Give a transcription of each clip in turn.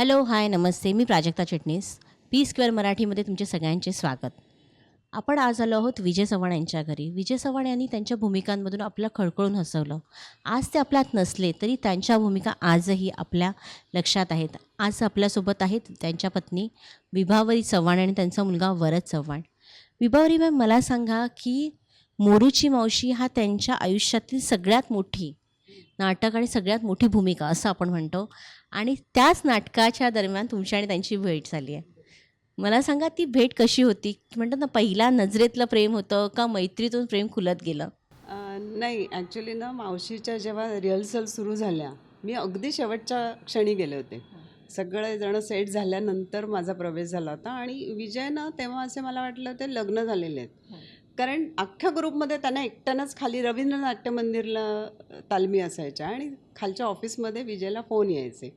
Hello, हाय, नमस्ते. मी प्राजक्ता चिटणीस. P square मराठीमध्ये तुमचे सगळ्यांचे स्वागत. आपण आज आलो आहोत विजय चव्हाण यांच्या घरी. विजय चव्हाण यांनी त्यांच्या भूमिकांमधून आपलं खळखळून हसवलं. आज ते आपल्यात नसले तरी त्यांच्या भूमिका आजही आपल्या लक्षात आहेत. आज आपल्यासोबत आहेत त्यांच्या पत्नी विभावरी चव्हाण आणि त्यांचा मुलगा वरद चव्हाण. विभावरी मॅम, मला सांगा की मोरूची मावशी हा त्यांच्या आयुष्यातील सगळ्यात मोठी नाटक आणि सगळ्यात मोठी भूमिका असं आपण म्हणतो, आणि त्याच नाटकाच्या दरम्यान तुमची आणि त्यांची भेट झाली आहे. मला सांगा ती भेट कशी होती? म्हणतात ना, पहिल्या नजरेतलं प्रेम होतं का मैत्रीतून प्रेम खुलत गेलं? नाही, ॲक्च्युली ना मावशीच्या जेव्हा रिहर्सल सुरू झाल्या, मी अगदी शेवटच्या क्षणी गेले होते. सगळे जण सेट झाल्यानंतर माझा प्रवेश झाला होता आणि विजय ना तेव्हा असे मला वाटलं ते लग्न झालेले आहेत. कारण अख्ख्या ग्रुपमध्ये त्यांना एकट्यानंच खाली रवींद्र नाट्य मंदिरला तालमी असायच्या आणि खालच्या ऑफिसमध्ये विजयला फोन यायचे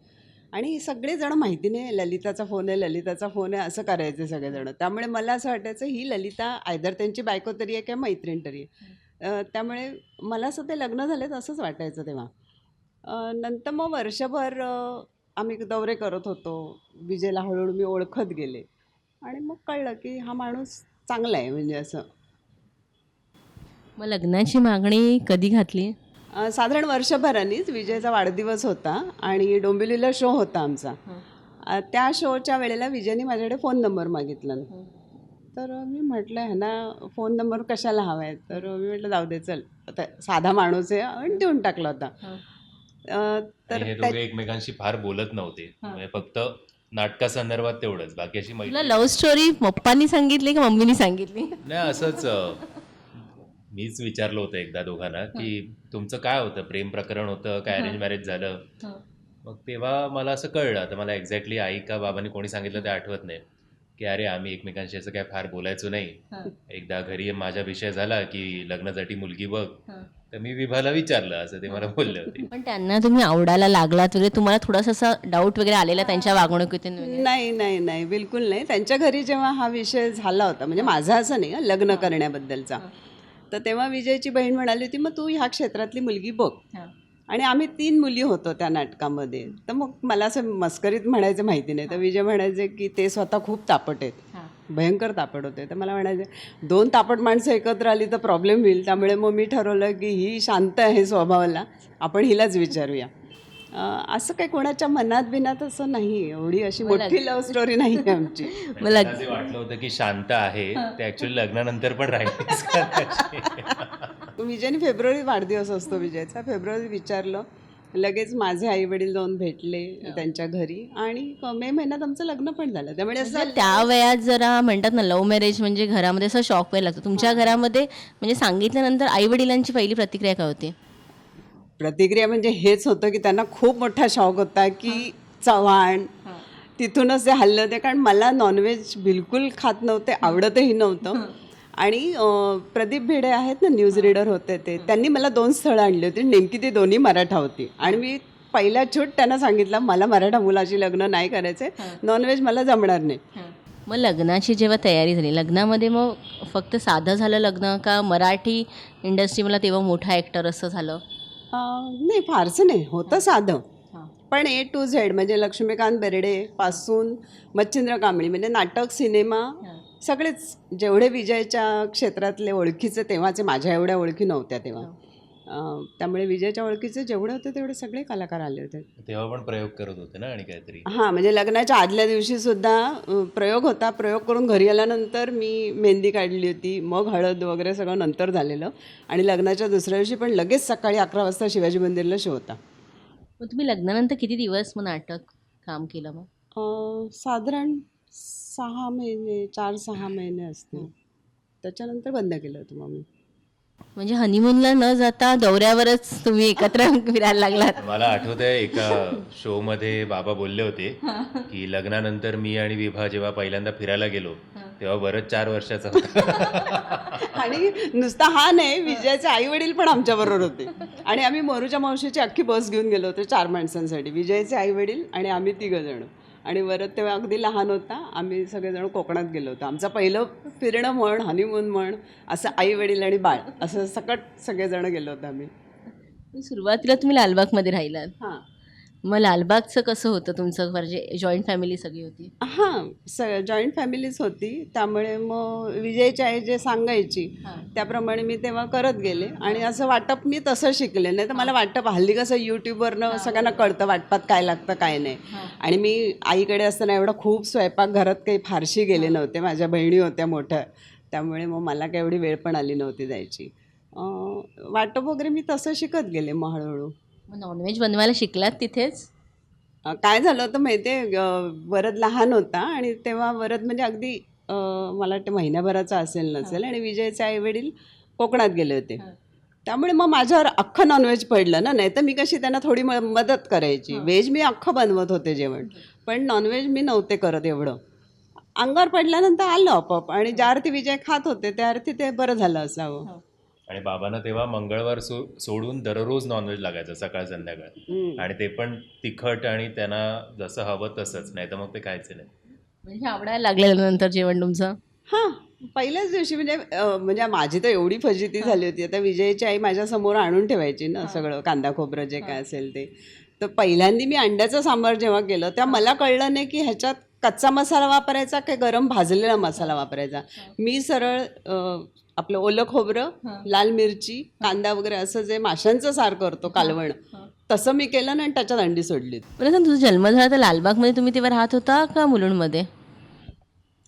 आणि सगळेजण माहितीने ललिताचा फोन आहे, ललिताचा फोन आहे असं करायचे सगळेजण. त्यामुळे मला असं वाटायचं ही ललिता आयदर त्यांची बायको तरी आहे किंवा मैत्रीण तरी आहे. त्यामुळे मला असं ते लग्न झालेत असंच वाटायचं तेव्हा. नंतर मग वर्षभर आम्ही दौरे करत होतो. विजयला हळूहळू मी ओळखत गेले आणि मग कळलं की हा माणूस चांगला आहे, म्हणजे असं. मग लग्नाची मागणी कधी घातली? साधारण वर्षभरानेच विजयचा वाढदिवस होता आणि डोंबिवलीला शो होता आमचा. त्या शोच्या वेळेला विजयने माझ्याकडे फोन नंबर मागितला. तर मी म्हटलं ह्यांना फोन नंबर कशाला हवा आहे, तर मी म्हटलं जाऊ दे, चल आता साधा माणूस आहे, आणि देऊन टाकला होता. तर हे दोघे एकमेकांशी फार बोलत नव्हते, म्हणजे फक्त नाटकासंदर्भात तेवढंच, बाकी अशी तुला मैत्री लव्ह स्टोरी पप्पांनी सांगितली की मम्मीनी सांगितली? नाही. असंच मीच विचारलं होतं एकदा दोघांना की तुमचं काय होतं, प्रेम प्रकरण होतं काय अरेंज मॅरेज झालं? मग तेव्हा मला असं कळलं, आता मला एक्झॅक्टली आई का बाबांनी कोणी सांगितलं ते आठवत नाही, की अरे आम्ही एकमेकांशी असं काय फार बोलायचो नाही. एकदा घरी माझा विषय झाला की लग्नासाठी मुलगी बघ, तर मी विभाला विचारलं, असं ते मला बोलले होते. पण त्यांना तुम्ही आवडायला लागलात वगैरे, तुम्हाला थोडासा असा डाऊट वगैरे आलेला त्यांच्या वागणुकीतून वगैरे? नाही नाही नाही, बिलकुल नाही. त्यांच्या घरी जेव्हा हा विषय झाला होता, म्हणजे माझा असं नाही, लग्न करण्याबद्दलचा, तर तेव्हा विजयची बहीण म्हणाली होती मग तू ह्या क्षेत्रातली मुलगी बघ. आणि आम्ही 3 मुली होतो त्या नाटकामध्ये. तर मग मला असं मस्करीत म्हणायचं माहिती नाही, तर विजय म्हणायचे की ते स्वतः खूप तापट आहेत, भयंकर तापट होते. तर मला म्हणायचे 2 तापट माणसं एकत्र आली तर प्रॉब्लेम होईल, त्यामुळे मग मी ठरवलं की ही शांत आहे स्वभावाला, आपण हिलाच विचारूया. असं काही कोणाच्या मनात बिनात असं नाही, एवढी अशी मोठी लव्ह स्टोरी नाही आहे आमची. मला मला जे वाटलं होतं की शांत आहे ते ॲक्च्युअली लग्नानंतर पण राहिलीच का तशी? विजयने फेब्रुवारी वाढदिवस असतो विजयचा, फेब्रुवारी विचारलं, लगेच माझे आई वडील जाऊन भेटले त्यांच्या घरी आणि मे महिन्यात आमचं लग्न पण झालं. त्यामुळे असं म्हणजे त्या वयात जरा म्हणतात ना, लव्ह मॅरेज म्हणजे घरामध्ये असं शॉक व्हायला लागतं. तुमच्या घरामध्ये म्हणजे सांगितल्यानंतर आई वडिलांची पहिली प्रतिक्रिया काय होती? प्रतिक्रिया म्हणजे हेच होतं की त्यांना खूप मोठा शॉक होता की चव्हाण, तिथूनच ते हल्ले होते. कारण मला नॉनव्हेज बिलकुल खात नव्हते, आवडतही नव्हतं. आणि प्रदीप भिडे आहेत ना, न्यूज रीडर होते ते, त्यांनी मला 2 स्थळं आणली होती, नेमकी ती दोन्ही मराठा होती. आणि मी पहिल्या छूट त्यांना सांगितलं मला मराठा मुलाची लग्न नाही करायचे, नॉनव्हेज मला जमणार नाही. मग लग्नाची जेव्हा तयारी झाली, लग्नामध्ये मग फक्त साधं झालं लग्न का मराठी इंडस्ट्री मला तेव्हा मोठा ॲक्टर असं झालं? नाही, फारसं नाही होतं, साधं. पण A to Z म्हणजे लक्ष्मीकांत बेर्डे पासून मच्छिंद्र कांबळी, म्हणजे नाटक, सिनेमा सगळेच जेवढे विजयच्या क्षेत्रातले ओळखीचे, तेव्हाचे माझ्या एवढ्या ओळखी नव्हत्या तेव्हा. त्यामुळे विजयच्या ओळखीचे जेवढे होते तेवढे सगळे कलाकार आले होते तेव्हा पण प्रयोग करत होते ना आणि काहीतरी. हां, म्हणजे लग्नाच्या आदल्या दिवशी सुद्धा प्रयोग होता. प्रयोग करून घरी आल्यानंतर मी मेहंदी काढली होती, मग हळद वगैरे सगळं नंतर झालेलं. आणि लग्नाच्या दुसऱ्या दिवशी पण लगेच सकाळी 11 वाजता शिवाजी मंदिरला शो होता. मग तुम्ही लग्नानंतर किती दिवस मग नाटक काम केलं मग? साधारण 6 महिने, 4-6 महिने असतील. त्याच्यानंतर बंद केलं होतं मग मी. म्हणजे हनीमूनला न जाता दौऱ्यावरच तुम्ही एकत्र फिरायला लागलात? मला आठवतंय एका शो मध्ये बाबा बोलले होते की लग्नानंतर मी आणि विभा जेव्हा पहिल्यांदा फिरायला गेलो तेव्हा बरंच 4 वर्षाचा होता. आणि नुसता हा नाही, विजयाचे आई वडील पण आमच्याबरोबर होते. आणि आम्ही मोरूच्या मावशीची अख्खी बस घेऊन गेलो होतो 4 माणसांसाठी, विजयचे आई वडील आणि आम्ही 3 जण. आणि वरद तेव्हा अगदी लहान होता. आम्ही सगळेजण कोकणात गेलो होतो. आमचं पहिलं फिरणं म्हण, हनीमून म्हण, असं आई वडील आणि बाळ असं सकट सगळेजण गेलो होतो आम्ही. सुरुवातीला तुम्ही लालबागमध्ये राहिलात. हां, मग लालबागचं कसं होतं तुमचं, म्हणजे जॉईंट फॅमिली सगळी होती? हां, जॉईंट फॅमिलीच होती, त्यामुळे मग विजयची आई जे सांगायची त्याप्रमाणे मी तेव्हा करत गेले आणि असं वाटप मी तसं शिकले. नाही तर मला वाटप हल्ली कसं यूट्यूबवरनं सगळ्यांना कळतं वाटपात काय लागतं काय नाही. आणि मी आईकडे असताना एवढा खूप स्वयंपाकघरात काही फारशी गेले नव्हते, माझ्या बहिणी होत्या मोठ्या, त्यामुळे मग मला काही एवढी वेळ पण आली नव्हती जायची. वाटप वगैरे मी तसं शिकत गेले मग हळूहळू. मग नॉनव्हेज बनवायला शिकलात तिथेच? काय झालं होतं माहिती आहे, वरद लहान होता आणि तेव्हा वरद म्हणजे अगदी मला वाटतं महिन्याभराचा असेल नसेल आणि विजयचे आईवडील कोकणात गेले होते. त्यामुळे मग माझ्यावर अख्खं नॉनव्हेज पडलं ना, नाही तर मी कशी त्यांना थोडी मदत करायची. व्हेज मी अख्खं बनवत होते जेवण, पण नॉनव्हेज मी नव्हते करत एवढं. अंगावर पडल्यानंतर आलं आपोआप आणि ज्या अर्थी विजय खात होते त्या अर्थी ते बरं झालं असावं. आणि बाबांना तेव्हा मंगळवार सोडून दररोज नॉनव्हेज लागायचं सकाळ संध्याकाळ, आणि ते पण तिखट आणि त्यांना जसं हवं तसंच, नाही तर मग ते खायचे नाही. म्हणजे आवडायला लागल्यानंतर जेवण तुमचं? हां, पहिल्याच दिवशी म्हणजे माझी तर एवढी फजिती झाली होती. आता विजयची आई माझ्यासमोर आणून ठेवायची ना सगळं कांदा खोबरं जे काय असेल ते. तर पहिल्यांदा मी अंड्याचं सांबार जेव्हा केलं तेव्हा मला कळलं नाही की ह्याच्यात कच्चा मसाला वापरायचा की गरम भाजलेला मसाला वापरायचा. मी सरळ आपलं ओलं खोबरं, लाल मिरची, कांदा वगैरे असं जे माशांचं सार करतो कालवण, तसं मी केलं ना आणि त्याच्यात अंडी सोडली. बरं सांग, तुझा जन्म झाला तर लालबागमध्ये तुम्ही तेव्हा राहत होता का मुलुंडमध्ये?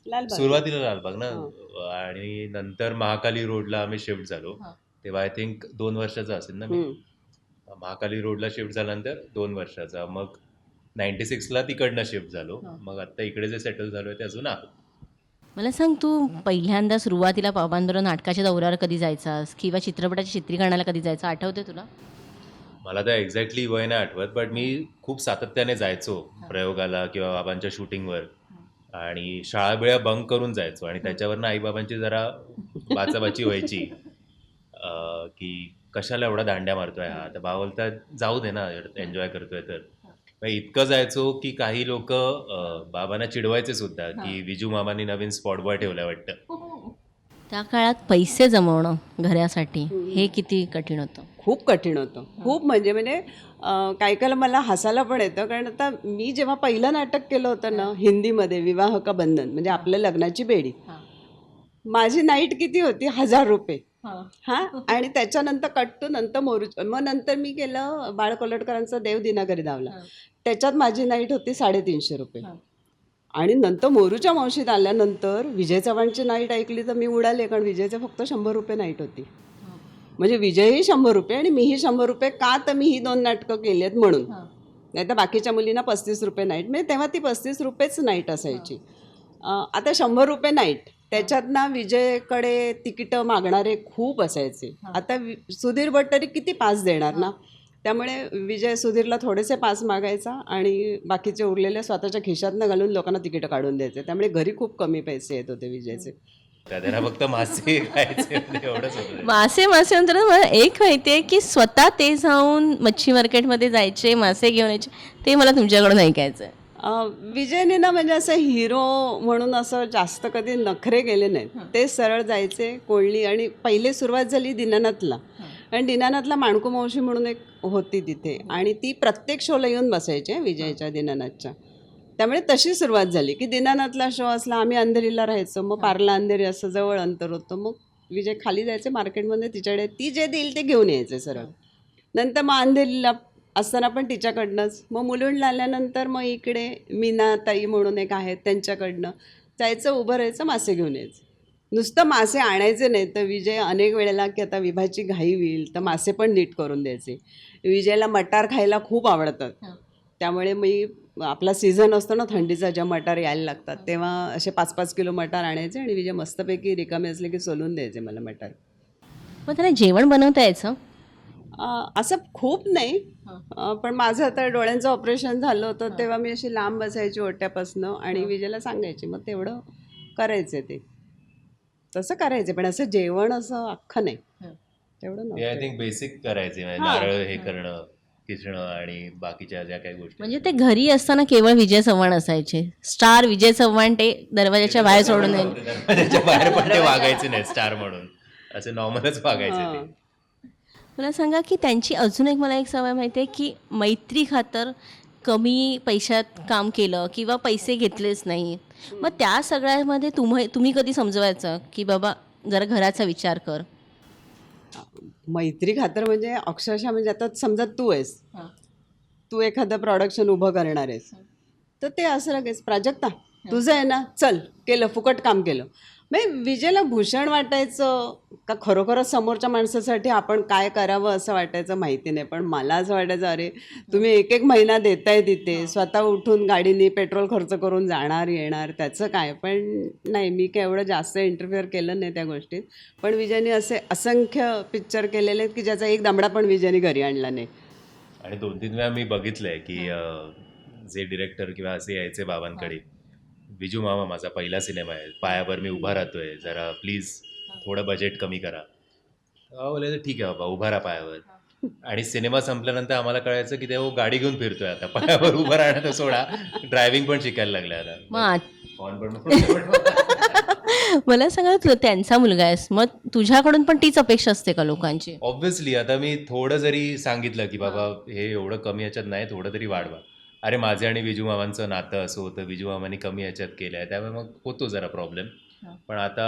लालबाग. सुरुवातीला लालबाग ना, आणि नंतर महाकाली रोडला आम्ही शिफ्ट झालो. तेव्हा आय थिंक 2 वर्षाचा असेल ना मी. महाकाली रोडला शिफ्ट झाल्यानंतर 2 वर्षाचा, मग 96ला तिकडनं शिफ्ट झालो. मग आता इकडे जे सेटल झालो आहे ते अजून आहोत. मला सांग, तू पहिल्यांदा सुरुवातीला बाबांबरोबर नाटकाच्या दौऱ्यावर कधी जायचास किंवा चित्रपटाच्या चित्रीकरणाला कधी जायचं, आठवते तुला? मला तर एक्झॅक्टली वय नाही आठवत, बट मी खूप सातत्याने जायचो प्रयोगाला किंवा बाबांच्या शूटिंगवर, आणि शाळा बिळा बंक करून जायचो, आणि त्याच्यावरनं आईबाबांची जरा बाचाबाची व्हायची की कशाला एवढा दांड्या मारतोय हा, तर बाबा बोलतात जाऊ दे ना, एन्जॉय करतोय तर. मग इतकं जायचो की काही लोक बाबांना चिडवायचे सुद्धा की विजू मामांनी नवीन स्पॉट बॉय ठेवलाय वाटतं. त्या काळात पैसे जमवणं घरासाठी हे किती कठीण होतं? खूप कठीण होतं, खूप म्हणजे काही काळ मला हसायला पण येतं. कारण आता मी जेव्हा पहिलं नाटक केलं होतं ना हिंदीमध्ये, विवाह का बंधन, म्हणजे आपल्या लग्नाची बेडी, माझी नाईट किती होती? 1000 रुपये. हां, आणि त्याच्यानंतर कट्टू, नंतर मोरू, मग नंतर मी केलं बाळ कोल्हटकरांचा देव दिनाकरी धावला, त्याच्यात माझी नाईट होती 350 रुपये. आणि नंतर मोरूच्या मावशीत आल्यानंतर विजय चव्हाणची नाईट ऐकली तर मी उडाले, कारण विजयचं फक्त 100 रुपये नाईट होती. म्हणजे विजयही 100 रुपये आणि मीही 100 रुपये, का तर मी ही 2 नाटकं केली आहेत म्हणून. नाही तर बाकीच्या मुलींना 35 रुपये नाईट, म्हणजे तेव्हा ती 35 रुपयेच नाईट असायची. आता 100 रुपये नाईट, त्याच्यात ना विजयकडे तिकीटं मागणारे खूप असायचे. आता सुधीर भट तरी किती पास देणार ना, त्यामुळे विजय सुधीरला थोडेसे पास मागायचा आणि बाकीचे उरलेले स्वतःच्या खिशातनं घालून लोकांना तिकीटं काढून द्यायचे. त्यामुळे घरी खूप कमी पैसे येत होते विजयचे. त्याला फक्त मासे खायचे एवढंच होतं. मासे नंतर मला एक माहिती आहे की स्वतः ते जाऊन मच्छी मार्केटमध्ये जायचे, मासे घेऊन यायचे, ते मला तुमच्याकडून ऐकायचं आहे. विजयने ना म्हणजे असं हिरो म्हणून असं जास्त कधी नखरे गेले नाहीत. ते सरळ जायचे कोळणी, आणि पहिले सुरुवात झाली दीनानाथला, आणि दीनानाथला माणकू मावशी म्हणून एक होती तिथे, आणि ती प्रत्येक शोला येऊन बसायची विजयच्या दीनानाथच्या. त्यामुळे तशी सुरुवात झाली की दीनानाथला शो असला आम्ही अंधेरीला राहायचो, मग पार्ला अंधेरी असं जवळ अंतर होतं, मग विजय खाली जायचे मार्केटमध्ये, तिच्याकडे ती जे देईल ते घेऊन यायचे सरळ. नंतर मग अंधेरीला असताना पण तिच्याकडनंच, मग मुलुंडला आल्यानंतर मग इकडे मीनाताई म्हणून एक आहेत त्यांच्याकडनं जायचं, उभं राहायचं, मासे घेऊन यायचं. नुसतं मासे आणायचे नाही तर विजय अनेक वेळेला की आता विभाची घाई होईल तर मासे पण नीट करून द्यायचे. विजयला मटार खायला खूप आवडतात, त्यामुळे मी आपला सीझन असतो ना थंडीचा, जेव्हा मटार यायला लागतात तेव्हा असे 5-5 किलो मटार आणायचे आणि विजय मस्तपैकी रिकामे असले की सोलून द्यायचे मला मटार. मग त्याला जेवण बनवता यायचं? असं खूप नाही, पण माझं आता डोळ्यांचं ऑपरेशन झालं होतं तेव्हा मी अशी लांब बसायची ओट्यापासनं आणि विजयला सांगायचे, मग तेवढं करायचे, ते तसं करायचे, पण असं जेवण असं अख्खं नाही तेवढं ते आय नव्हतं. थिंक बेसिक करायचे, म्हणजे नारळ हे करणं, किसणं आणि बाकीच्या ज्या काही गोष्टी. म्हणजे ते घरी असताना केवळ विजय चव्हाण असायचे, स्टार विजय चव्हाण, ते दरवाजाच्या बाहेर सोडून द्यायचे. दरवाजाच्या बाहेर पण ते वागायचे नाही स्टार म्हणून, असे नॉर्मलच वागायचे ते. मला सांगा की त्यांची अजून एक मला एक सवय माहिती आहे की मैत्री खातर कमी पैशात काम केलं किंवा पैसे घेतलेच नाही, मग त्या सगळ्यामध्ये तुम्ही कधी समजवायचं की बाबा जरा घराचा विचार कर? मैत्री खातर म्हणजे अक्षरशः म्हणजे आता समजा तू आहेस, तू एखादं प्रोडक्शन उभं करणार आहेस, तर ते असं लगेच प्राजक्ता तुझं आहे ना, चल केलं, फुकट काम केलं. म्हणजे विजयला भूषण वाटायचं का खरोखरच समोरच्या माणसासाठी आपण काय करावं असं वाटायचं माहिती नाही. पण मला असं वाटायचं, अरे तुम्ही एक एक महिना देताय तिथे, स्वतः उठून गाडीने पेट्रोल खर्च करून जाणार येणार, त्याचं काय. पण नाही, मी काय एवढं जास्त इंटरफिअर केलं नाही त्या गोष्टीत. पण विजयने असे असंख्य पिक्चर केलेले आहेत की ज्याचा एक दमडा पण विजयने घरी आणला नाही. आणि 2-3 वेळा मी बघितलंय की जे डिरेक्टर किंवा असे यायचे बाबांकडे, विजू मामा माझा पहिला सिनेमा आहे, पायावर मी उभा राहतोय, जरा प्लीज थोडं बजेट कमी करा. बोलायचं ठीक आहे बाबा, उभा राहा पायावर. आणि सिनेमा संपल्यानंतर आम्हाला कळायचं की तेव्हा गाडी घेऊन फिरतोय आता, पायावर उभं राहणं तर सोडा, ड्रायव्हिंग पण शिकायला लागला आता. मला सांगा, त्यांचा मुलगा आहेस, मग तुझ्याकडून पण तीच अपेक्षा असते का लोकांची? ऑब्व्हियसली आता मी थोडं जरी सांगितलं की बाबा हे एवढं कमी याच्यात नाही, थोडं तरी वाढवा. अरे माझे आणि विजू मामांचं नातं असं होतं, विजू मामांनी कमी याच्यात केलं आहे, त्यामुळे मग होतो जरा प्रॉब्लेम. पण आता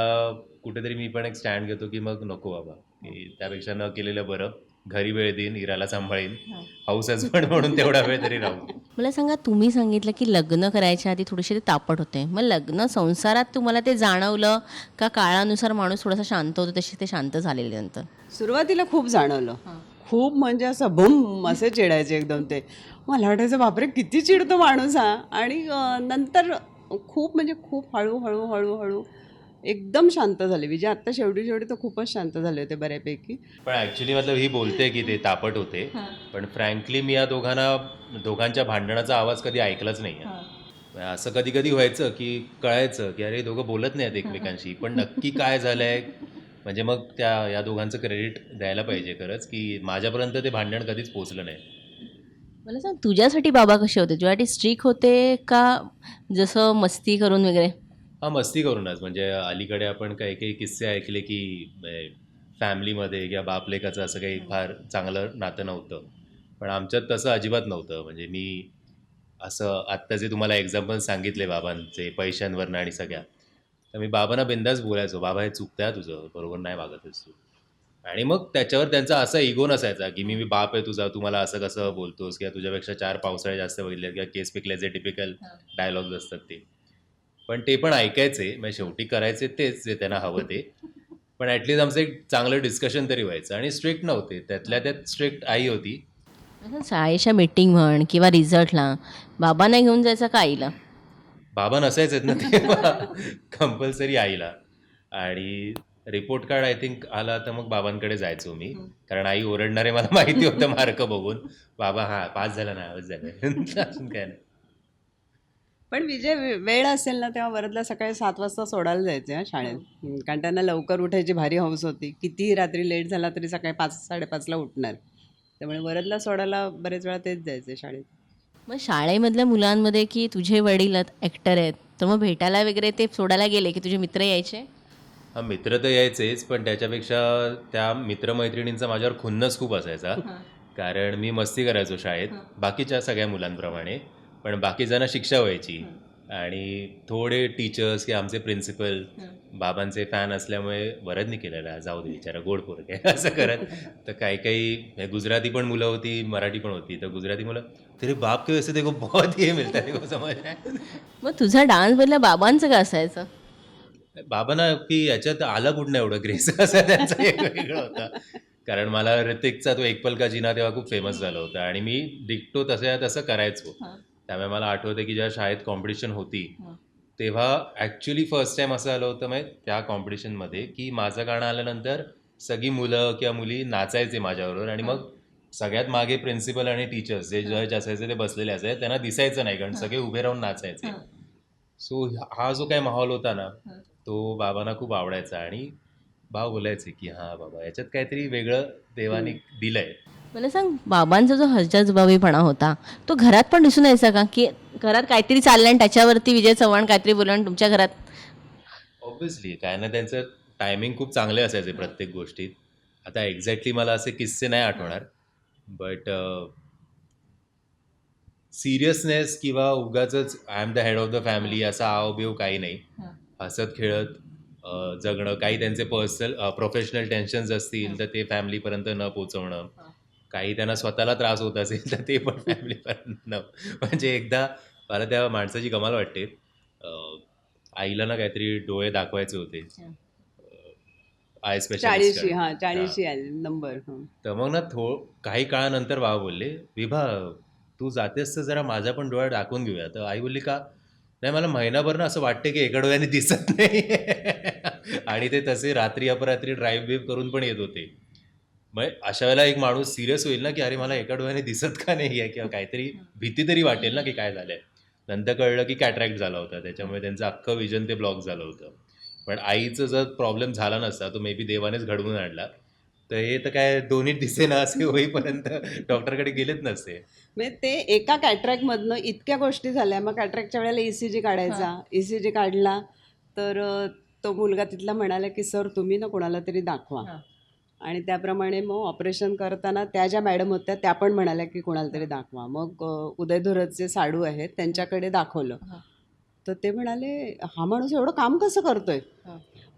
कुठेतरी मी पण एक स्टँड घेतो की मग नको बाबा, की त्यापेक्षा न केलेलं बरं. घरी वेळ देईन, इराला सांभाळीन, हाऊस हजबंड म्हणून तेवढा वेळ तरी राहू. मला सांगा, तुम्ही सांगितलं की लग्न करायच्या आधी थोडीशी ते तापट होते, मग लग्न संसारात तुम्हाला ते जाणवलं का? काळानुसार माणूस थोडासा शांत होतो, तशी ते शांत झालेले नंतर? सुरुवातीला खूप जाणवलं, खूप म्हणजे असं भूम असे चिडायचे एकदम ते. मला वाटायचं बापरे किती चिडतो माणूस हा. आणि नंतर खूप म्हणजे खूप हळूहळू हळूहळू एकदम शांत झाले विजय. आत्ता शेवटी शेवटी तर खूपच शांत झाले होते बऱ्यापैकी. पण ॲक्च्युली मतलब ही बोलते की ते तापट होते, पण फ्रँकली मी या दोघांच्या भांडणाचा आवाज कधी ऐकलाच नाही आहे. असं कधी कधी व्हायचं की कळायचं की अरे दोघं बोलत नाहीत एकमेकांशी, पण नक्की काय झालंय म्हणजे मग या दोघांचं क्रेडिट द्यायला पाहिजे खरंच, की माझ्यापर्यंत ते भांडण कधीच पोचलं नाही. मला सांग, तुझ्यासाठी बाबा कसे होते? तुझ्यासाठी स्ट्रिक होते का जसं मस्ती करून वगैरे? हा, मस्ती करूनच. म्हणजे अलीकडे आपण काही काही किस्से ऐकले की फॅमिलीमध्ये किंवा बापलेकाचं असं काही फार चांगलं नातं नव्हतं, पण आमच्यात तसं अजिबात नव्हतं. म्हणजे मी असं आत्ता जे तुम्हाला एक्झाम्पल सांगितले बाबांचे पैशांवरनं आणि सगळ्या, तर मी बाबांना बिंदास बोलायचो, बाबा हे चुकतं आहे तुझं, बरोबर नाही वागतच तू. आणि मग त्याच्यावर त्यांचा असा इगो नसायचा की मी बाप आहे तुझा, तू मला असं कसं बोलतोस, किंवा तुझ्यापेक्षा 4 पावसाळे जास्त बघितले, किंवा केस पिकल्याचे टिपिकल डायलॉग्स असतात ते. पण ते पण ऐकायचे, म्हणजे शेवटी करायचे तेच जे त्यांना हवं ते. पण ॲटलिस्ट आमचं एक चांगलं डिस्कशन तरी व्हायचं. आणि स्ट्रिक्ट नव्हते, त्यातल्या त्यात स्ट्रिक्ट आई होती. असं शाळेच्या मीटिंग म्हण किंवा रिझल्टला बाबांना घेऊन जायचं का आईला? बाबा नसायचेत ना तेव्हा, कंपल्सरी आईला. आणि रिपोर्ट कार्ड आय थिंक आला तर मग बाबांकडे जायचो मी, कारण आई ओरडणारे मला माहिती होतं मार्क बघून. बाबा हां पास झाला ना, आवाज झालं अजून काय नाही. पण विजय वेळ असेल ना तेव्हा वरदला सकाळी 7 वाजता सोडायला जायचे हा शाळेत. कारण त्यांना लवकर उठायची भारी हौस होती. कितीही रात्री लेट झाला तरी सकाळी 5-5:30ला उठणार. त्यामुळे वरदला सोडायला बरेच वेळा तेच जायचे शाळेत. मग शाळेमधल्या मुलांमध्ये की तुझे वडील ॲक्टर आहेत, तर मग भेटायला वगैरे ते सोडायला गेले की तुझे मित्र यायचे? हा, मित्र तर यायचेच, पण त्याच्यापेक्षा त्या मित्रमैत्रिणींचा माझ्यावर खुन्नस खूप असायचा. कारण मी मस्ती करायचो शाळेत बाकीच्या सगळ्या मुलांप्रमाणे, पण बाकीजणं शिक्षा व्हायची. आणि थोडे टीचर्स किंवा आमचे प्रिन्सिपल बाबांचे फॅन असल्यामुळे वरदनी केलेला, जाऊ दे बिचारा गोड पोरग आहे असं करत. तर काही काही गुजराती पण मुलं होती, मराठी पण होती. तर गुजराती मुलं, तेरे बाप के वैसे देखो बहुत ये मिळतं देखो, समज आहे. मग तुझा डान्स बदल्या बाबांचं का असायचं? बाबांना की याच्यात आला कुठनं एवढं ग्रेस असं त्यांचं एक वेगळं होतं. कारण मला ऋतिकचा तो एक पल का जीना तेव्हा खूप फेमस झालं होतं, आणि मी डिक्टो तसं करायचो. त्यामुळे मला आठवतं की जेव्हा शाळेत कॉम्पिटिशन होती तेव्हा ॲक्च्युली फर्स्ट टाईम असं आलं होतं माहीत त्या कॉम्पिटिशनमध्ये, की माझं गाणं आल्यानंतर सगळी मुलं किंवा मुली नाचायचे माझ्याबरोबर. आणि मग सगळ्यात मागे प्रिन्सिपल आणि टीचर्स जे जज असायचे ते बसलेले असायचे, त्यांना दिसायचं नाही कारण सगळे उभे राहून नाचायचे. सो हा जो काही माहोल होता ना, तो बाबांना खूप आवडायचा. आणि भाव बोलायचे की हां बाबा याच्यात काहीतरी वेगळं देवाने दिलंय. मला सांग, बाबांचा जो हजरजबाबीपणा होता तो घरात पण दिसून यायचा का? की घरात काहीतरी चाललं आणि त्याच्यावरती विजय चव्हाण काहीतरी बोललं आणि तुमच्या घरात? ऑब्व्हियसली काय ना, त्यांचं टायमिंग खूप चांगले असायचे प्रत्येक गोष्टीत. आता एक्झॅक्टली मला असे किस्से नाही आठवणार, बट सिरियसनेस किंवा उगाचच I am the head of the family असा आवबिव काही नाही. हसत खेळत जगणं. काही त्यांचे पर्सनल प्रोफेशनल टेन्शन्स असतील तर ते फॅमिलीपर्यंत न पोचवणं. काही त्यांना स्वतःला त्रास होत असेल तर ते पण फॅमिलीपर्यंत न, म्हणजे एकदा मला त्या माणसाची कमाल वाटते. आईला ना काहीतरी डोळे दाखवायचे होते, आय 40 स्पेशलिस्ट. हां 40 आले नंबर. तर मग ना काही काळानंतर बाबा बोलले, विभा तू जातेस तर जरा माझा पण डोळा दाखवून घेऊया. तर आई बोलली का? नाही मला महिनाभर ना असं वाटते की एका डोळ्याने दिसत नाही. आणि ते तसे रात्री अपरात्री ड्राईव्ह बिव्ह करून पण येत होते. मग अशा वेळेला एक माणूस सिरियस होईल ना की अरे मला एका डोळ्याने दिसत का नाही आहे, किंवा काहीतरी भीती तरी वाटेल ना की काय झालंय. नंतर कळलं की कॅटरॅक्ट झाला होता, त्याच्यामुळे त्यांचं अख्खं विजन ते ब्लॉक झालं होतं. पण आईचं जर प्रॉब्लेम झाला नसता तो मे बी देवानेच घडवून आणला, तर हे तर काय दोन्ही दिसेना असे होईपर्यंत डॉक्टरकडे गेलेच नसते. म्हणजे ते एका कॅटरॅक्टमधनं इतक्या गोष्टी झाल्या. मग कॅटरॅक्टच्या वेळेला ECG काढायचा. ECG काढला तर तो मुलगा तिथला म्हणाला की सर तुम्ही ना कोणाला तरी दाखवा. आणि त्याप्रमाणे मग ऑपरेशन करताना त्या ज्या मॅडम होत्या त्या पण म्हणाल्या की कोणाला तरी दाखवा. मग उदयधुरचे साडू आहेत त्यांच्याकडे दाखवलं. तर ते म्हणाले हा माणूस एवढं काम कसं करतोय.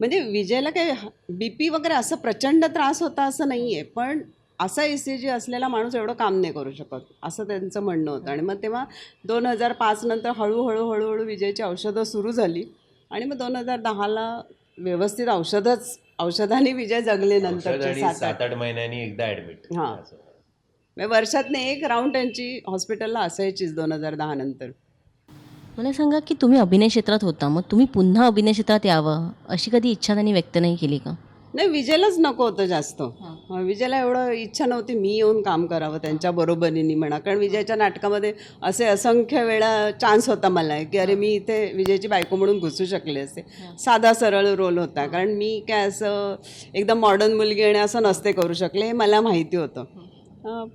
म्हणजे विजयला काही BP वगैरे असं प्रचंड त्रास होता असं नाही आहे, पण असा ECG असलेला माणूस एवढं काम नाही करू शकत असं त्यांचं म्हणणं होतं. आणि मग तेव्हा 2005 नंतर हळूहळू विजयची औषधं सुरू झाली. आणि मग 2010ला व्यवस्थित औषधाने विजय जगले औषध नंतरचे आणि 7-8. 7-8 महिन्यांनी एकदा ऍडमिट. हां. म्हणजे वर्षातनं एक राऊंड त्यांची हॉस्पिटलला असायचीच 2010 नंतर. मला सांगा की तुम्ही अभिनय क्षेत्रात होता, मग तुम्ही पुन्हा अभिनय क्षेत्रात यावं अशी कधी इच्छा त्यांनी व्यक्त नाही केली का? नाही विजयलाच नको होतं जास्त. विजयला एवढं इच्छा नव्हती मी येऊन काम करावं त्यांच्या बरोबरीने म्हणा. कारण विजयच्या नाटकामध्ये असे असंख्य वेळा चान्स होता मला की अरे मी इथे विजयची बायको म्हणून घुसू शकले असते. साधा सरळ रोल होता, कारण मी काय असं एकदम मॉडर्न मुलगी आणि असं नसते करू शकले हे मला माहिती होतं.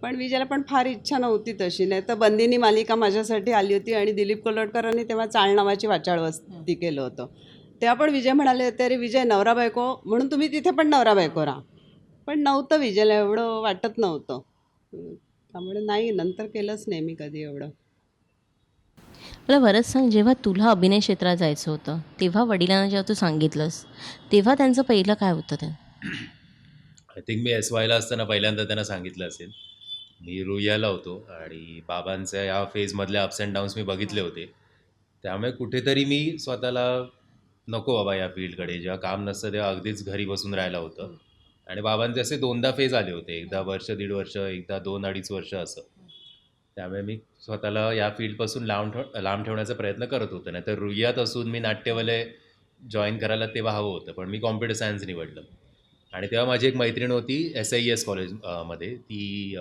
पण विजयला पण फार इच्छा नव्हती तशी. नाही तर बंदिनी मालिका माझ्यासाठी आली होती आणि दिलीप कोल्हटकरांनी तेव्हा चाळ नावाची वाचाळवस्ती केलं होतं. तेव्हा पण विजय म्हणाले होते अरे विजय नवरा बायको म्हणून तुम्ही तिथे पण नवरा बायको राहा. पण नव्हतं विजयला एवढं वाटत नव्हतं. त्यामुळे नाही नंतर केलंच नाही मी कधी एवढं. मला बरंच सांग, जेव्हा तुला अभिनय क्षेत्रात जायचं होतं तेव्हा वडिलांना जेव्हा तू सांगितलंस तेव्हा त्यांचं पहिलं काय होतं ते? आय थिंक मी SYला असताना पहिल्यांदा त्यांना सांगितलं असेल. मी रुईयाला होतो आणि बाबांच्या या फेजमधले अप्स अँड डाऊन्स मी बघितले होते. त्यामुळे कुठेतरी मी स्वतःला नको बाबा या फील्डकडे, जेव्हा काम नसतं तेव्हा अगदीच घरी बसून राहायला होतं. आणि बाबांचे असे 2दा फेज आले होते, एकदा वर्ष 1.5 वर्ष, एकदा 2-2.5 वर्ष असं. त्यामुळे मी स्वतःला या फील्डपासून लांब ठेवण्याचा प्रयत्न करत होतो. नाही तर रुईयात असून मी नाट्यवलय जॉईन करायला तेव्हा हवं होतं, पण मी कॉम्प्युटर सायन्स निवडलं. आणि तेव्हा माझी एक मैत्रीण होती SIES कॉलेज मध्ये, ती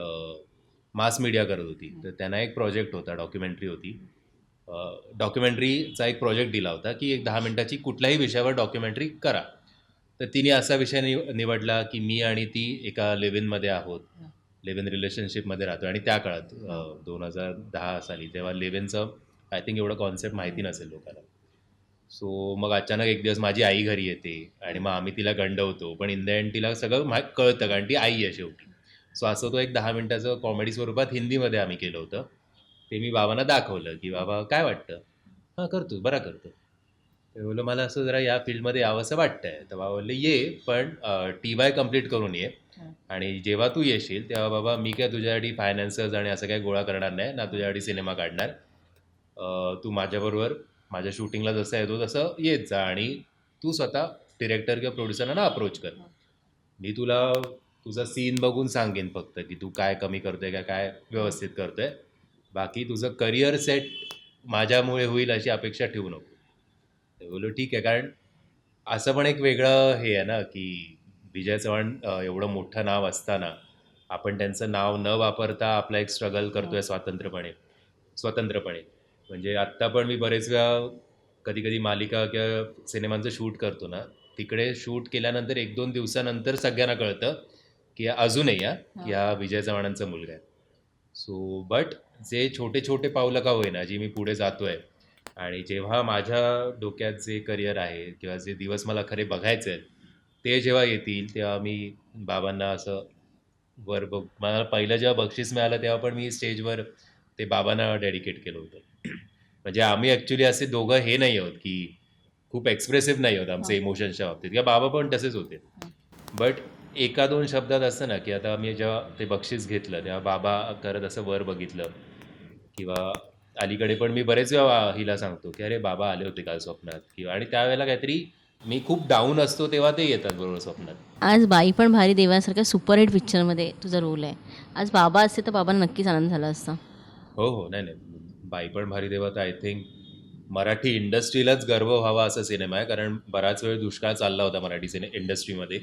मास मीडिया करत होती. तर त्यांना एक प्रोजेक्ट होता, डॉक्युमेंटरी होती. डॉक्युमेंटरीचा एक प्रोजेक्ट दिला होता की एक 10 मिनिटाची कुठल्याही विषयावर डॉक्युमेंटरी करा. तर तिने असा विषय निवडला की मी आणि ती एका लिव्ह इन रिलेशनशिपमध्ये राहतो. आणि त्या काळात 2010 साली तेव्हा लिव्ह आय थिंक एवढं कॉन्सेप्ट माहिती नसेल लोकांना. सो मग अचानक एक दिवस माझी आई घरी येते आणि मग आम्ही तिला गंडवतो, पण इन द एंड तिला सगळं कळतं कारण ती आई आहे शेवटी. सो असं तो एक 10 मिनिटाचं कॉमेडी स्वरूपात हिंदीमध्ये आम्ही केलं होतं. ते मी बाबांना दाखवलं की बाबा काय वाटतं. हां करतो, बरा करतो. ते बोललं मला असं जरा या फील्डमध्ये यावं असं वाटतंय. तर बाबा बोलले ये, पण TY कम्प्लीट करून ये. आणि जेव्हा तू येशील तेव्हा बाबा मी काय तुझ्यासाठी फायनान्सर्स आणि असं काही गोळा करणार नाही ना, तुझ्यासाठी सिनेमा काढणार. तू माझ्याबरोबर माझ्या शूटिंगला जसं येतो तसं येत जा आणि तू स्वतः डिरेक्टर किंवा प्रोड्युसरांना अप्रोच कर. मी तुला तुझा सीन बघून सांगेन फक्त की तू काय कमी करतोय का काय व्यवस्थित करतोय. बाकी तुझं करिअर सेट माझ्यामुळे होईल अशी अपेक्षा ठेवू नको. ते बोललो ठीक आहे, कारण असं पण एक वेगळं हे आहे ना की विजय चव्हाण एवढं मोठं नाव असताना आपण त्यांचं नाव न वापरता आपला एक स्ट्रगल करतोय स्वतंत्रपणे. म्हणजे आत्ता पण मी बरेच वेळा कधी कधी मालिका किंवा सिनेमांचं शूट करतो ना, तिकडे शूट केल्यानंतर 1-2 दिवसानंतर सगळ्यांना कळतं की अजूनही की हा विजय चव्हाणांचा मुलगा आहे. सो बट जे छोटे छोटे पावलं का होईना जी मी पुढे जातोय, आणि जेव्हा माझ्या डोक्यात जे करिअर आहे किंवा जे दिवस मला खरे बघायचे आहेत ते जेव्हा येतील तेव्हा मी बाबांना असं मला पहिलं जेव्हा बक्षीस मिळालं तेव्हा पण मी स्टेजवर ते बाबांना डेडिकेट केलं होतं. म्हणजे आम्ही ॲक्च्युली असे दोघं हे नाही आहोत की खूप एक्सप्रेसिव्ह नाही आहोत आमचे इमोशन्सच्या बाबतीत, किंवा बाबा पण तसेच होते. बट एका दोन शब्दात असतं ना, की आता आम्ही जेव्हा ते बक्षीस घेतलं तेव्हा बाबा करत असं वर बघितलं, किंवा अलीकडे पण मी बरेच वेळा हिला सांगतो की अरे बाबा आले होते काल स्वप्नात, किंवा आणि त्यावेळेला काहीतरी मी खूप डाऊन असतो तेव्हा ते येतात बरोबर स्वप्नात. आज बाई पण भारी देवासारख्या सुपरहिट पिक्चरमध्ये तुझा रोल आहे. आज बाबा असते तर बाबांना नक्कीच आनंद झाला असता. हो हो, नाही नाही, बाई पण भारी देवा तर आय थिंक मराठी इंडस्ट्रीलाच गर्व व्हावा असा सिनेमा आहे, कारण बराच वेळ दुष्काळ चालला होता मराठी इंडस्ट्रीमध्ये,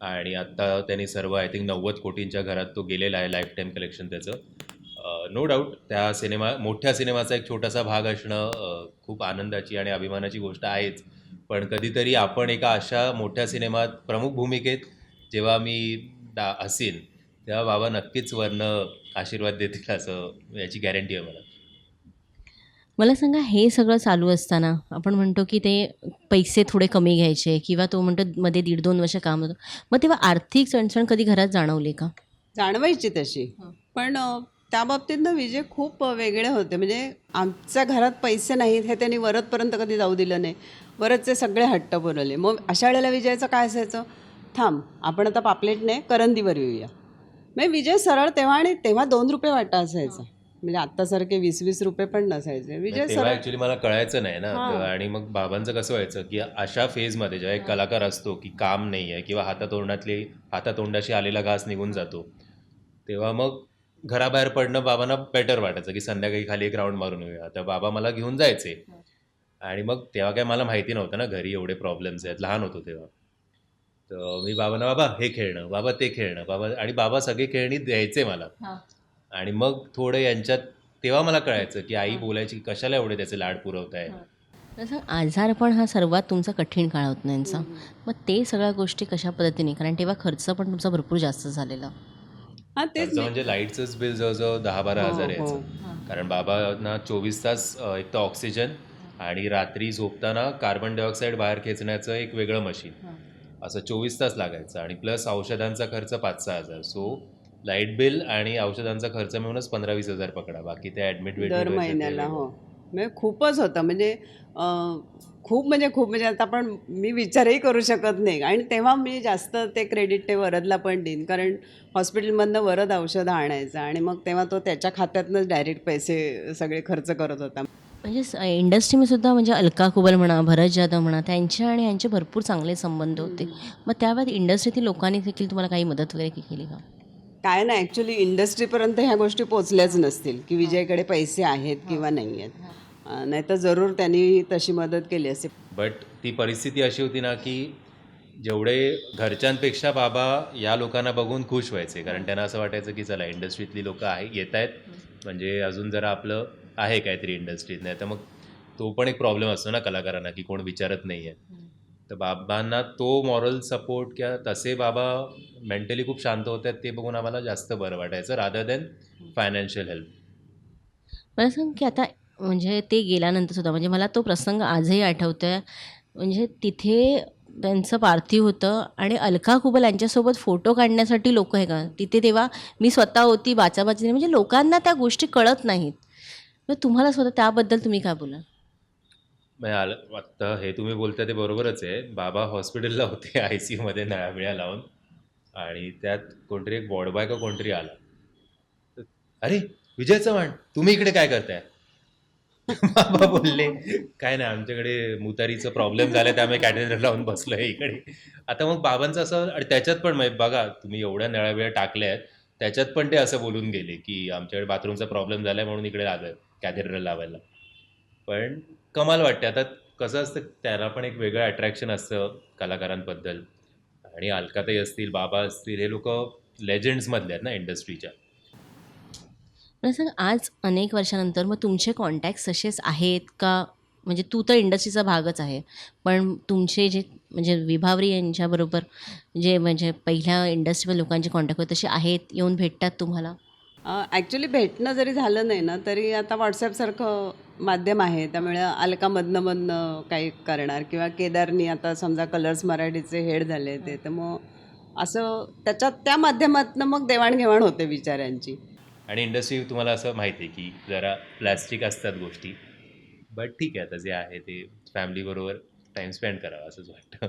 आणि आत्ता त्यांनी सर्व आय थिंक 90 कोटींच्या घरात तो गेलेला आहे, लाईफ टाईम कलेक्शन त्याचं. नो डाऊट त्या मोठ्या सिनेमाचा एक छोटासा भाग असणं खूप आनंदाची आणि अभिमानाची गोष्ट आहेच. पण कधीतरी आपण एका अशा मोठ्या सिनेमात प्रमुख भूमिकेत जेव्हा मी असेन, तेव्हा बाबा नक्कीच वरनं आशीर्वाद देतील असं याची गॅरंटी आहे मला. मला सांगा, हे सगळं चालू असताना आपण म्हणतो की ते पैसे थोडे कमी घ्यायचे किंवा तो म्हणतो मध्ये 1.5-2 वर्ष काम होतं. मग तेव्हा आर्थिक चणचण कधी घरात जाणवली का? जाणवायची तशी. पण त्या बाबतीत विजय खूप वेगळे होते. म्हणजे आमच्या घरात पैसे नाहीत हे त्यांनी वरदपर्यंत कधी जाऊ दिलं नाही. वरदचे सगळे हट्ट पुरवले. मग अशा वेळेला विजयचं काय असायचं, थांब आपण आता पापलेटने करंदीवर येऊया. म्हणजे विजय सरळ तेव्हा, आणि तेव्हा 2 रुपये वाटा असायचा. म्हणजे आत्तासारखे 20-20 रुपये पण नसायचे. विजय तेव्हा सरळ ॲक्च्युली मला कळायचं नाही ना. हां. आणि मग बाबांचं कसं व्हायचं की अशा फेजमध्ये जेव्हा एक कलाकार असतो की काम नाही आहे किंवा हातातोंडाशी आलेला घास निघून जातो, तेव्हा मग घराबाहेर पडणं बाबांना बेटर वाटायचं की संध्याकाळी खाली एक राऊंड मारून येऊया. तर बाबा मला घेऊन जायचे. आणि मग तेव्हा काय मला माहिती नव्हतं ना घरी एवढे प्रॉब्लेम्स आहेत, लहान होतो तेव्हा. तर मी बाबांना, बाबा हे खेळणं, बाबा ते खेळणं, बाबा, आणि बाबा सगळी खेळणी द्यायचे मला. आणि मग थोडं यांच्यात तेव्हा मला कळायचं की आई बोलायची कशाला एवढे त्याचे लाड पुरवताय. तसं आजारपण हा सर्वात तुमचा कठीण काळ होता यांचा. मग ते सगळ्या गोष्टी कशा पद्धतीने, कारण तेव्हा खर्च पण तुमचा भरपूर जास्त झालेला. हां, तेच खर्च म्हणजे लाईटचंच बिल जवळजवळ 10-12 हो, हजार हो. यायचं. कारण बाबांना 24 तास एक तर ऑक्सिजन, आणि रात्री झोपताना कार्बन डायऑक्साईड बाहेर खेचण्याचं एक वेगळं मशीन, असं 24 तास लागायचं. आणि प्लस औषधांचा खर्च 5-6 हजार. सो लाईट बिल आणि औषधांचा खर्च मिळूनच 15-20 हजार पकडा. बाकी ते ॲडमिट दर महिन्याला. हो, म्हणजे खूपच होतं. म्हणजे खूप म्हणजे खूप, म्हणजे आता मी विचारही करू शकत नाही. आणि तेव्हा मी जास्त ते क्रेडिट ते वरदला पण देईन, कारण हॉस्पिटलमधनं वरद औषधं आणायचं आणि मग तेव्हा तो त्याच्या खात्यातनंच डायरेक्ट पैसे सगळे खर्च करत होता. म्हणजे इंडस्ट्रीमध्ये सुद्धा म्हणजे अलका कुबल म्हणा, भरत जाधव म्हणा, त्यांचे आणि यांचे भरपूर चांगले संबंध होते. मग त्यावेळेत इंडस्ट्रीतील लोकांनी देखील तुम्हाला काही मदत वगैरे केली का? काय ना, ॲक्च्युली इंडस्ट्रीपर्यंत ह्या गोष्टी पोचल्याच नसतील की विजयकडे पैसे आहेत किंवा नाही आहेत. नाहीतर जरूर त्यांनी तशी मदत केली असते. बट ती परिस्थिती अशी होती ना की जेवढे घरच्यांपेक्षा बाबा या लोकांना बघून खुश व्हायचे, कारण त्यांना असं वाटायचं की चला इंडस्ट्रीतली लोकं येत आहेत, म्हणजे अजून जरा आपलं आहे काहीतरी इंडस्ट्रीत. नाही तर मग तो पण एक प्रॉब्लेम असतो ना कलाकारांना की कोण विचारत नाही आहे. तर बाबांना तो मॉरल सपोर्ट किंवा तसे बाबा मेंटली खूप शांत होत आहेत ते बघून आम्हाला जास्त बरं वाटायचं, रादर दॅन फायनान्शियल हेल्प. मला सांग की आता म्हणजे ते गेल्यानंतर सुद्धा म्हणजे मला तो प्रसंग आजही आठवतो आहे. म्हणजे तिथे त्यांचं पार्थिव होतं आणि अलका कुबल यांच्यासोबत फोटो काढण्यासाठी लोक आहे का तिथे, तेव्हा मी स्वतः होती बाचाबाची. म्हणजे लोकांना त्या गोष्टी कळत नाहीत. मग तुम्हाला स्वतः त्याबद्दल तुम्ही काय बोला? आत्ता हे तुम्ही बोलता ते बरोबरच आहे. बाबा हॉस्पिटलला होते ICUमध्ये नळ्या लावून, आणि त्यात कोणतरी एक बॉडबॉय का कोणतरी आला. अरे विजय चव्हाण, तुम्ही इकडे काय करताय? बाबा बोलले, काय नाही, आमच्याकडे मुतारीचा प्रॉब्लेम झाला त्यामुळे कॅटेडर लावून बसलोय इकडे. आता मग बाबांचं असं, आणि त्याच्यात पण बघा तुम्ही एवढ्या नळ्या टाकल्या आहेत, त्याच्यात पण ते असं बोलून गेले की आमच्याकडे बाथरूमचा प्रॉब्लेम झालाय म्हणून इकडे आलोय कॅथेड्रल लावायला. पण कमाल वाटते. आता कसं असतं, त्याला पण एक वेगळं अट्रॅक्शन असतं कलाकारांबद्दल. आणि अलकाताई असतील, बाबा असतील, हे लोक लेजंड्समधले आहेत ना इंडस्ट्रीच्या. मला सांग, आज अनेक वर्षानंतर मग तुमचे कॉन्टॅक्ट्स तसेच आहेत का? म्हणजे तू तर इंडस्ट्रीचा भागच आहे, पण तुमचे जे म्हणजे विभावरी यांच्याबरोबर जे म्हणजे पहिल्या इंडस्ट्रीमध्ये लोकांचे कॉन्टॅक्ट होते तसे आहेत, येऊन भेटतात तुम्हाला? ॲक्च्युली भेटणं जरी झालं नाही ना, तरी आता व्हॉट्सॲपसारखं माध्यम आहे, त्यामुळे अलका मधनं काही करणार, किंवा केदारनी आता समजा कलर्स मराठीचे हेड झाले ते, तर मग असं त्या माध्यमातून मग देवाणघेवाण होते विचारांची. आणि इंडस्ट्री तुम्हाला असं माहिती आहे की जरा प्लॅस्टिक असतात गोष्टी, बट ठीक आहे, आता जे आहे ते फॅमिलीबरोबर टाईम स्पेंड करावा असंच वाटतं.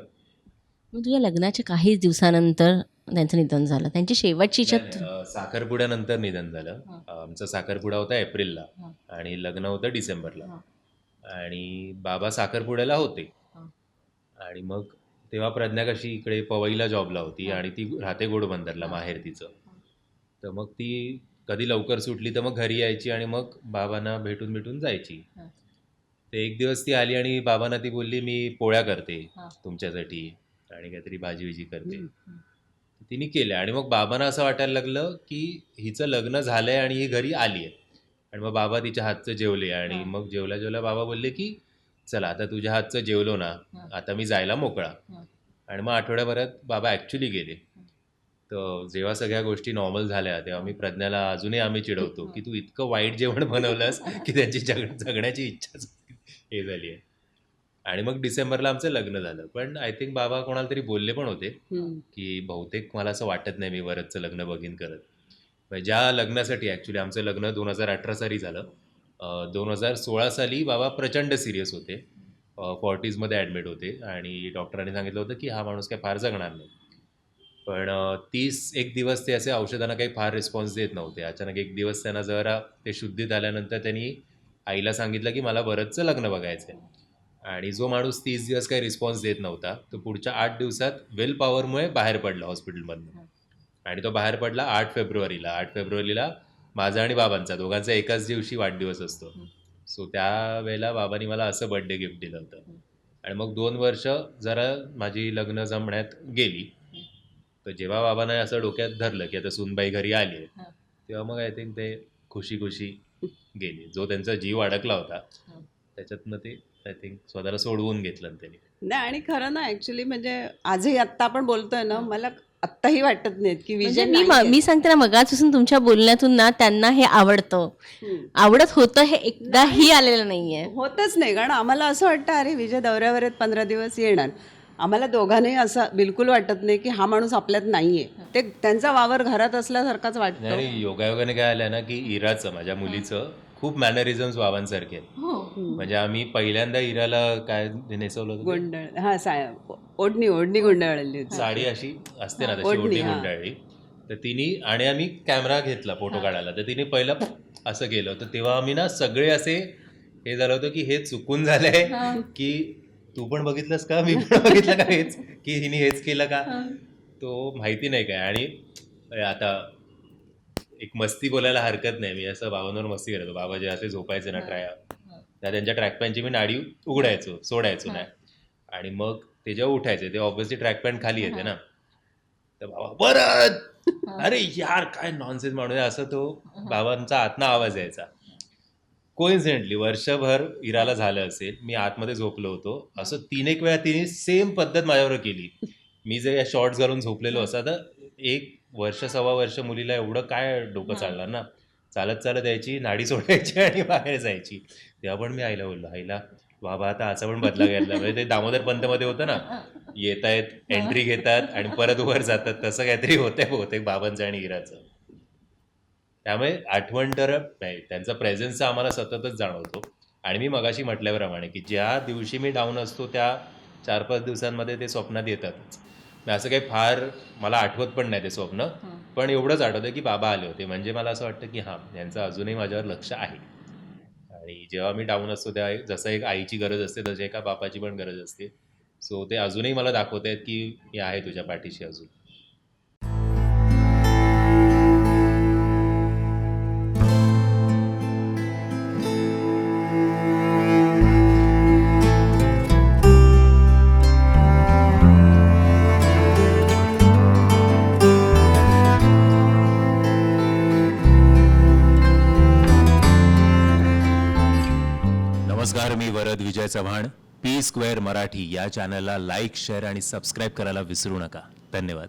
मग तुझ्या लग्नाच्या काहीच दिवसानंतर त्यांचं निधन झालं. त्यांची शेवटची इच्छा नाही, नाही, साखरपुड्यानंतर निधन झालं. आमचा साखरपुडा होता एप्रिलला आणि लग्न होतं डिसेंबरला. आणि बाबा साखरपुड्याला होते. आणि मग तेव्हा प्रज्ञा कशी इकडे पवईला जॉबला होती आणि ती राहते घोडबंदरला, माहेर तिचं. तर मग ती कधी लवकर सुटली तर मग घरी यायची आणि मग बाबांना भेटून जायची. ते एक दिवस ती आली आणि बाबांना ती बोलली, मी पोळ्या करते तुमच्यासाठी आणि काहीतरी भाजी विजी करते. तिने केल्या आणि मग बाबांना असं वाटायला लागलं की हिचं लग्न झालंय आणि ही घरी आली आहे. आणि मग बाबा तिच्या हातचं जेवले आणि मग जेवल्या बाबा बोलले की चला आता तुझ्या हातचं जेवलो ना, आता मी जायला मोकळा. आणि मग आठवड्याभरात बाबा ॲक्च्युली गेले. तर जेव्हा सगळ्या गोष्टी नॉर्मल झाल्या तेव्हा मी प्रज्ञाला अजूनही आम्ही चिडवतो की तू इतकं वाईट जेवण बनवलंस की त्यांची जगण्याची इच्छाच हे झाली आहे. आणि मग डिसेंबरला आमचं लग्न झालं. पण आय थिंक बाबा कोणाला तरी बोलले पण होते की बहुतेक मला असं वाटत नाही मी वरदचं लग्न बघीन करत. म्हणजे ज्या लग्नासाठी ॲक्च्युली आमचं लग्न 2018 साली झालं, 2016 साली बाबा प्रचंड सिरियस होते, 40sमध्ये ॲडमिट होते आणि डॉक्टरांनी सांगितलं होतं की हा माणूस काय फार जगणार नाही. पण 31 दिवस ते असे औषधांना काही फार रिस्पॉन्स देत नव्हते. अचानक एक दिवस त्यांना जरा ते शुद्धीत आल्यानंतर त्यांनी आईला सांगितलं की मला वरदचं लग्न बघायचं आहे. आणि जो माणूस 30 दिवस काही रिस्पॉन्स देत नव्हता तो पुढच्या 8 दिवसात विल पॉवरमुळे बाहेर पडला हॉस्पिटलमधनं. आणि तो बाहेर पडला 8 फेब्रुवारीला. 8 फेब्रुवारीला माझा आणि बाबांचा दोघांचा एकाच दिवशी वाढदिवस असतो. सो त्यावेळेला बाबांनी मला असं बर्थडे गिफ्ट दिलं होतं. आणि मग 2 वर्ष जरा माझी लग्न जमण्यात गेली. तर जेव्हा बाबांना असं डोक्यात धरलं की आता सूनबाई घरी आली आहे, तेव्हा मग आय थिंक ते खुशी गेली. जो त्यांचा जीव अडकला होता त्याच्यातनं ते आय थिंक स्वतःला सोडवून घेतलं त्यांनी. नाही, आणि खरं ना ॲक्च्युली म्हणजे आजही आत्ता आपण बोलतोय ना, मला आत्ताही वाटत नाहीत की म्हणजे विजय नाही मी सांगते ना, मगापासून तुमच्या बोलण्यातून ना त्यांना हे आवडतं, आवडत होतं, हे एकदाही आलेलं नाहीये. होतच नाही. कारण आम्हाला असं वाटतं अरे विजय दौऱ्यावर आहेत, 15 दिवस येणार. आम्हाला दोघांनाही असं बिलकुल वाटत नाही की हा माणूस आपल्यात नाहीये. ते त्यांचा वावर घरात असल्यासारखाच वाटतं. आणि योगायोगाने काय आलं ना की इराचं, माझ्या मुलीचं खूप मॅनरिझम्स बाबांसारखे आहेत. म्हणजे आम्ही पहिल्यांदा इराला काय नेसवलं होतं, गोंधळ, हा ओढणी गुंडाळली होती. साडी अशी असते ना तशी ओढणी गुंडाळली. तर तिने आणि आम्ही कॅमेरा घेतला फोटो काढायला, तर तिने पहिलं असं केलं होतं. तेव्हा आम्ही ना सगळे असे हे झालं होतं की हे चुकून झालंय की तू पण बघितलंस का, मी पण बघितलं का हेच, की हिने हेच केलं का, तो माहिती नाही काय. आणि आता एक मस्ती बोलायला हरकत नाही, मी असं बाबांवर मस्ती करायचो. बाबा जे असे झोपायचे ना त्या त्यांच्या ट्रॅक पॅन्टची मी नाडी उघडायचो, सोडायचो नाही. आणि मग ते जेव्हा उठायचे ते ऑब्व्हियसली ट्रॅक पॅन्ट खाली येते ना, तर बाबा परत अरे यार काय नॉनसेन्स माणूस आहे, असं तो बाबांचा आतना आवाज यायचा. कोइन्सिडेंटली वर्षभर इराला झालं असेल, मी आतमध्ये झोपलो होतो, असं 3-1 वेळा तिने सेम पद्धत माझ्यावर केली. मी जे या शॉर्ट्स घालून झोपलेलो असं, आता 1 वर्ष 1.25 वर्ष मुलीला एवढं काय डोकं चालणार ना. चालत यायची, नाडी सोडायची आणि बाहेर जायची. तेव्हा पण मी आईला बोललो, आईला बाबा आता असा पण बदला घेतला. म्हणजे ते दामोदर पंतमध्ये होतं ना, येत आहेत, एंट्री घेतात आणि परत वर जातात, तसं काहीतरी होतंय बहुतेक बाबांचं आणि इराचं. त्यामुळे आठवण तर नाही, त्यांचा प्रेझेन्स आम्हाला सततच जाणवतो. आणि मी मगाशी म्हटल्याप्रमाणे की ज्या दिवशी मी डाऊन असतो त्या 4-5 दिवसांमध्ये ते स्वप्नात येतातच. असं काही फार मला आठवत पण नाही ते स्वप्न, पण एवढंच आठवतं की बाबा आले होते. म्हणजे मला असं वाटतं की हां, यांचं अजूनही माझ्यावर लक्ष आहे. आणि जेव्हा मी डाऊन असतो तेव्हा जसं एक आईची गरज असते तशी एका बापाची पण गरज असते. सो ते अजूनही मला दाखवत आहेत की मी आहे तुझ्या पाठीशी अजून. नमस्कार, मी वरद विजय चव्हाण. P² मराठी या चॅनलला लाईक, शेअर आणि सबस्क्राईब करायला विसरू नका. धन्यवाद.